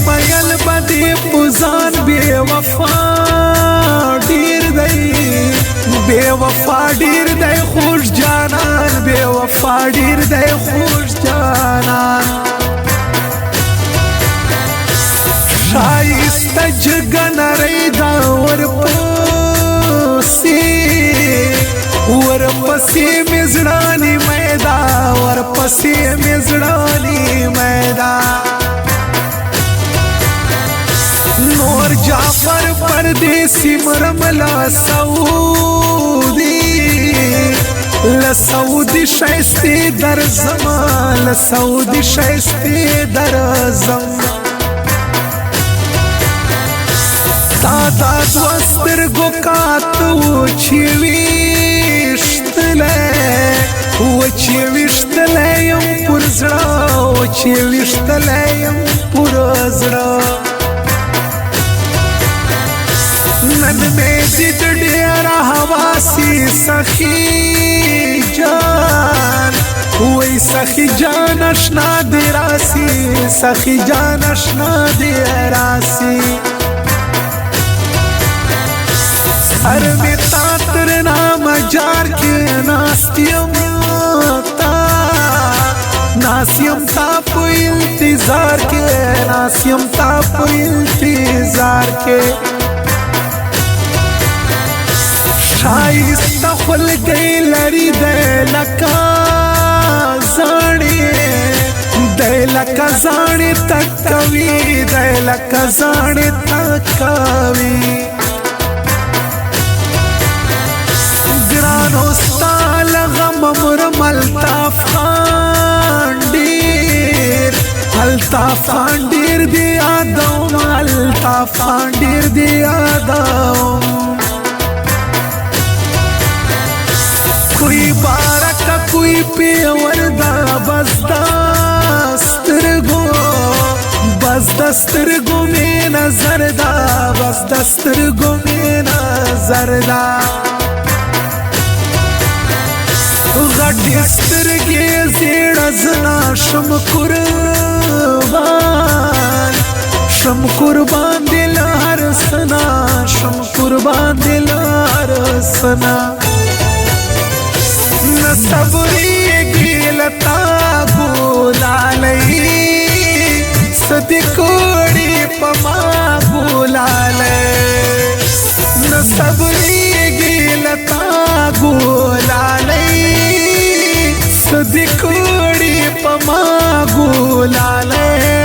بیل بدی پوزان بے وفا ډیر دی بے وفا ډیر دی خوش جانان بے وفا ډیر دی خوش جانان شایسته جګه نری دا ورپسې مې زړانی میدا ورپسې مې زړانی میدا نور جعفر پردیسی مرملا سعودی لسعودی شایستی در زمان لسعودی شایستی در زمان دادا دوستر گو کاتو چیویشتلے وچیویشتلے یم پر زڑا وچیویشتلے یم پر زڑا نن میں دید ڈیرا حواسی سخی جان وی سخی جان اشنا دی راسی سخی جان اشنا دی راسی سر میں تاتر نام جار کے ناستیم تا پو انتظار کے ناسیم تا پو انتظار کے شایسته خلګی لري دی لکه زاڼې تکوي دی لکه زاڼې تکوي ګرانو ستا له غمه مرم الطاف خان ډېر دی یادوم الطاف خان ډېر دی یادوم کوئی بارکا کوئی پیوردا بس دسترگو میں نظر دا بس دسترگو میں نظر دا غٹی سترگی زیڑ ازنا شم قربان دل ہر سنا شم قربان دل ہر سنا نصبریگی لتا بولالئی سدی کوڑی پما بولالئی نصبریگی لتا بولالئی سدی کوڑی پما بولالئی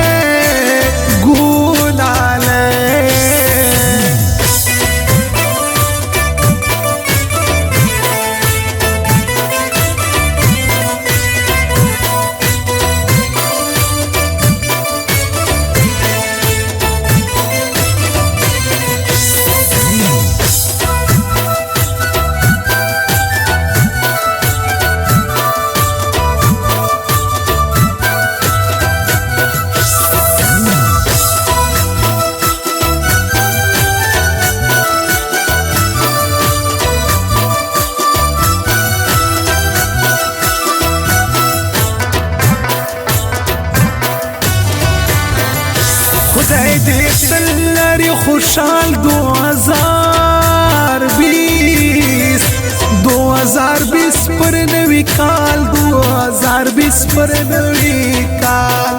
خدای دې تل لري خوشحال 2020 پر نوی کال 2020 پر نوی کال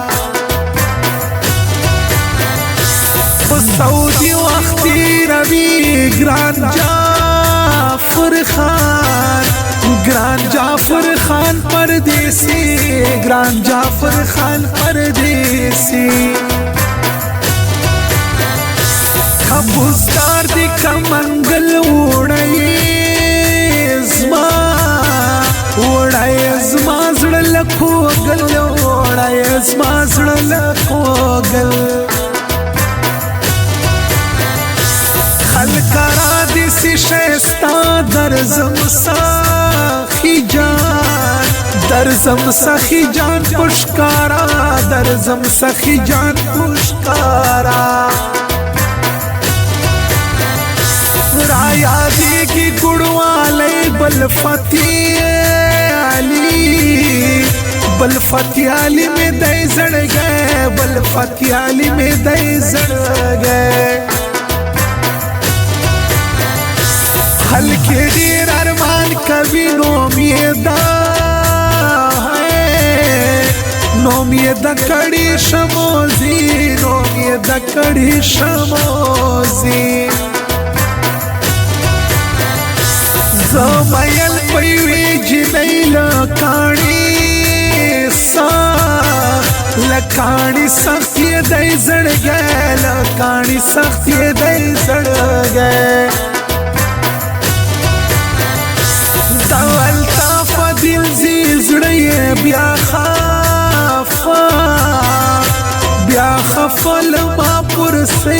سعودی وقتی روی گران جعفر خان پردیسی گران جعفر خان پردیسی کبوزدار دی کمنگل سلقوگل خلق را دیسی شیستا درزم ساخی جان درزم سخی جان پشکارا درزم سخی جان پشکارا را یادی کی گڑوالی بل فتح علی بل فتح علی میں دائی زڑ گئے بل فتح علی میں دائی زڑ گئے خلق دیر ارمان کبھی نومی دا کڑی شموزی نومی دا کڑی شموزی زمیل پیوی جنی لکانی سا لکانی سختی دائی زڑ گئے لکانی سختی دائی زڑ گئے الطاف دل زیزڑی بیا خفل ما پرسے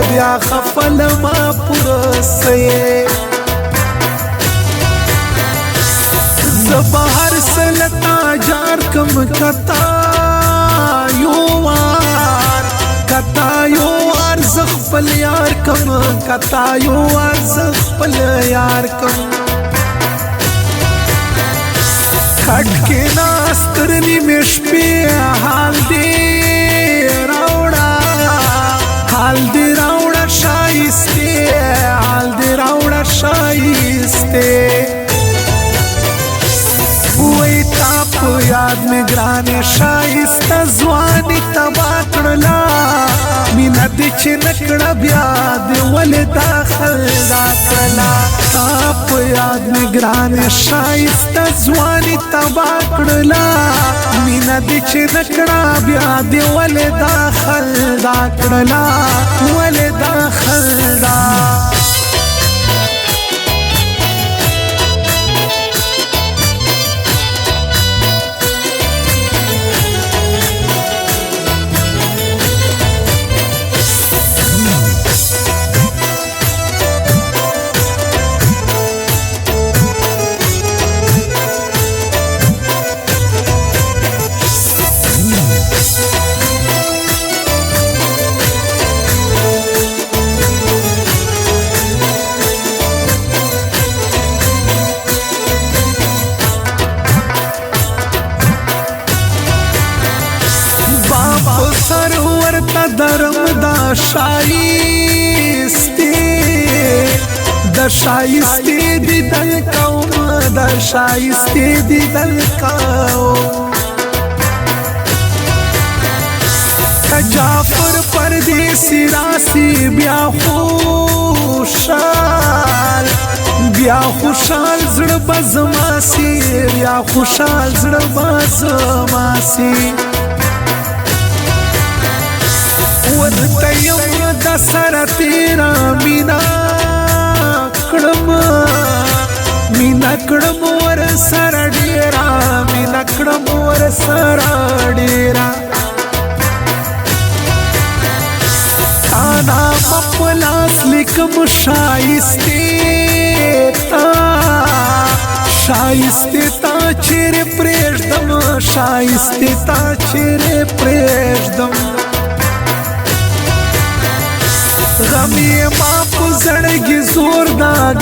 بیا خفل ما پرسے زبہر سلطا جار کم کتا یوار زخپل یار کم کتا یوار زخپل یار کم کھٹ کے ناسترنی مشپی حال دی راوڑا شائستے حال دی راوڑا شائستے وی تاپ یاد میں گرانے شائستہ زوانی تباکڑلا مینا دیچ نکڑا بیاد ولی داخل داکڑلا تاپ یاد میں گرانے شائستہ زوانی تباکڑلا مینا دیچ نکڑا بیاد ولی داخل داکڑلا ولی داخل دا سرور تا درم دا شائستی دی دل قوم دا شائستی دی دل قوم جعفر پردیسی راسی بیا خوشال زڑ بزماسی بیا خوشال زڑ بزماسی ورتیم دا سر تیرا مینا کڑم ور سر ڈیرا مینا کڑم ور سر ڈیرا تانا مپلاس لکم شائستے تا چیر پریشدم شائستے تا چیر پریشدم غمی ما پزڑگی زور دا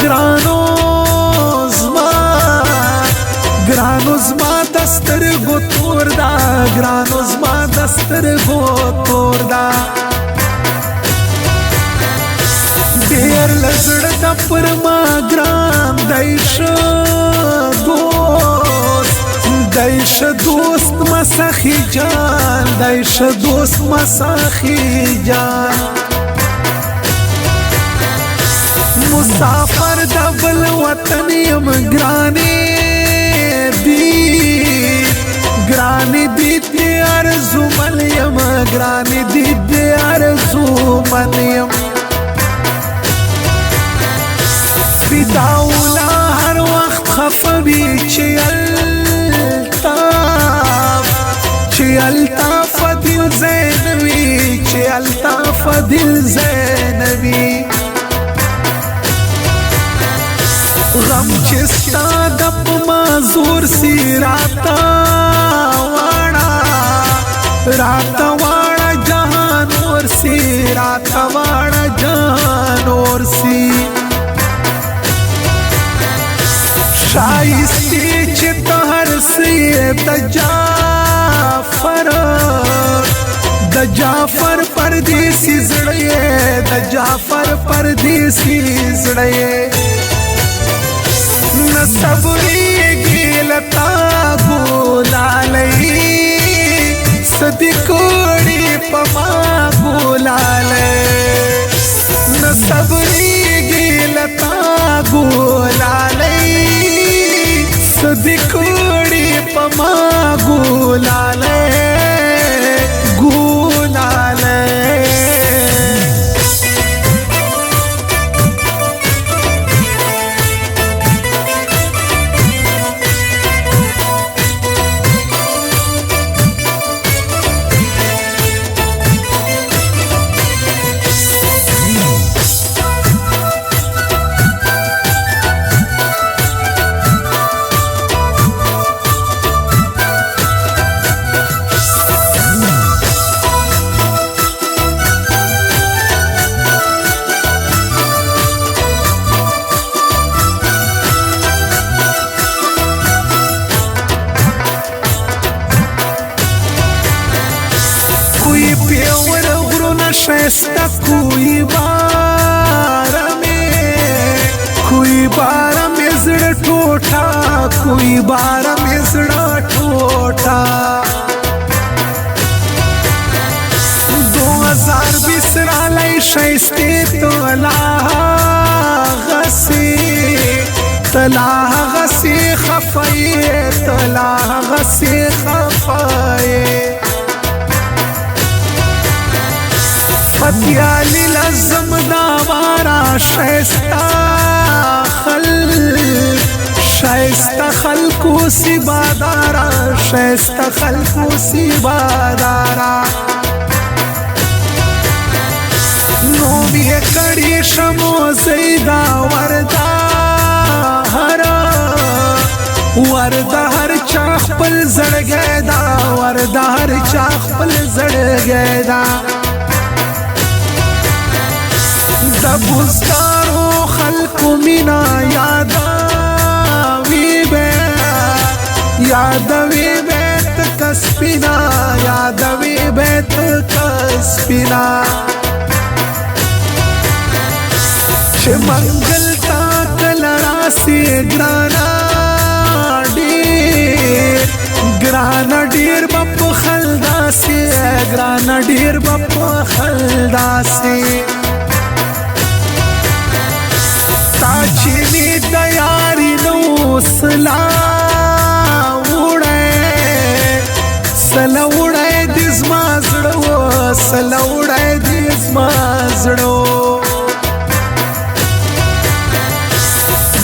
گرانو زما دستر گو تور دا گرانو زما دستر گو تور دا دیر لزڑ دا پر ما گران دایش دوست مسخی جان دایش دوست مسخی جان مسافر دا بل وطن یم گرانی دی ارزو من یم گرانی دی ارزو من یم فداولا هر وقت خفوی چی الطاف دل زینوی چې الطاف دل زینوی غم چې ستا د په معذور سی راته واړه جهان ورسی راته واړه جهان ورسی شایستی چې ته هر څه د جعفر پردیسی زړه د جعفر پردیسی زړه نه صبرېږي لتا ګلالۍ صدې کړي په ما ګلالۍ نه صبرېږي لتا ګلالۍ صدې کړي په ما ګلالۍ شایسته کوئی بار میں زړه ټوټه کوئی بار میں زړه ټوټه 2020 رالی شایسته تلا غسی خفای تلا غسی خفای فتیالی لازم داوارا شایسته خلقو سی بادارا شایسته خلقو سی بادارا نوم یې کړي شمو زیدا وردا هر چا خپل زړګی دا وردا هر چا خپل زړګی دا د بوزګارو خلقو مینا یادوي بیت کسبینا یادوي بیت کسبینا چې منګل تا کله راسي ګرانه ډیر په خلداسي ګرانه ډیر په خلداسي تا چې می د یاري نو سلا وړای د زما زړه سلا وړای د زما زړه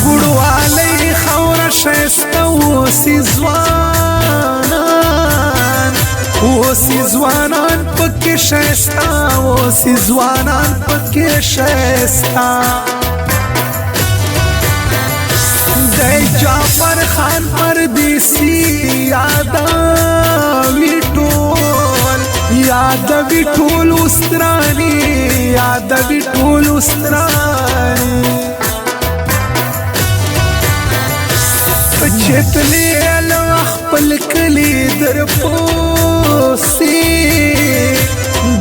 ګړوالی خوره شایسته اوسې ځوانان پکې شایسته اوسې ځوانان پکې شایسته دی جعفر خان پردیسی یادوي ټول استرانی یادوي ټول استرانی چتلی خپل کلی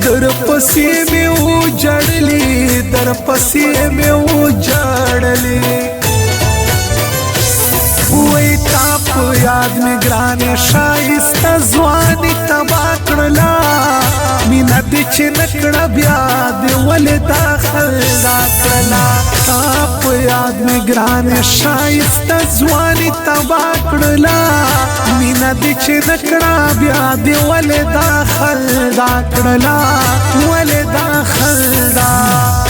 در پسی میں اجڑلی در پسی میں اجڑلی وی تاپ یاد میں گرانے شایسته ځواني تبا کړلا مینا دې چې نکړه بیا دې ولې داخل دا کړلا تاپ یاد میں گرانے شایسته ځواني تبا کړلا مینا دې چې نکړه بیا دې ولې داخل دا کړلا ولې داخل دا